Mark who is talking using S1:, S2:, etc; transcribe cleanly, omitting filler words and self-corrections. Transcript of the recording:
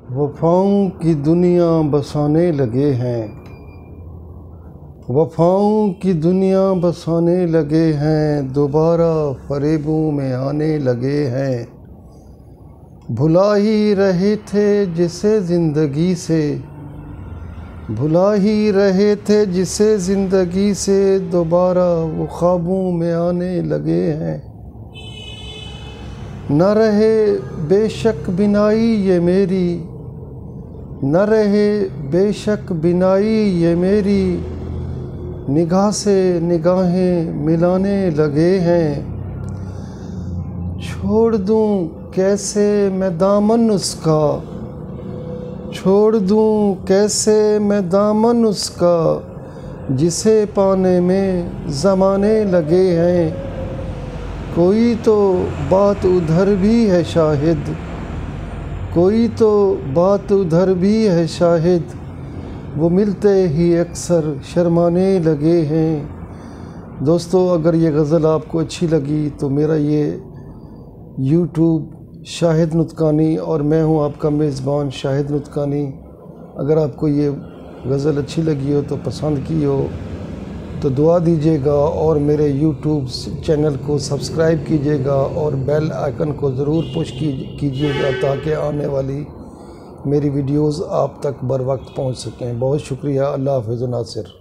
S1: وفاؤں کی دنیا بسانے لگے ہیں، وفاؤں کی دنیا بسانے لگے ہیں، دوبارہ فریبوں میں آنے لگے ہیں۔ بھلا ہی رہے تھے جسے زندگی سے، بھلا ہی رہے تھے جسے زندگی سے، دوبارہ وہ خوابوں میں آنے لگے ہیں۔ نہ رہے بے شک بینائی یہ میری، نہ رہے بے شک بینائی یہ میری، نگاہ سے نگاہیں ملانے لگے ہیں۔ چھوڑ دوں کیسے میں دامن اس کا، چھوڑ دوں کیسے میں دامن اس کا، جسے پانے میں زمانے لگے ہیں۔ کوئی تو بات ادھر بھی ہے شاہد، کوئی تو بات ادھر بھی ہے شاہد، وہ ملتے ہی اکثر شرمانے لگے ہیں۔ دوستو، اگر یہ غزل آپ کو اچھی لگی تو میرا یہ یوٹیوب شاہد نطقانی، اور میں ہوں آپ کا میزبان شاہد نطقانی، اگر آپ کو یہ غزل اچھی لگی ہو تو پسند کی ہو تو دعا دیجیے گا، اور میرے یوٹیوب چینل کو سبسکرائب کیجیے گا، اور بیل آئیکن کو ضرور پش کیجیے گا تاکہ آنے والی میری ویڈیوز آپ تک بر وقت پہنچ سکیں۔ بہت شکریہ۔ اللہ حافظ ناصر۔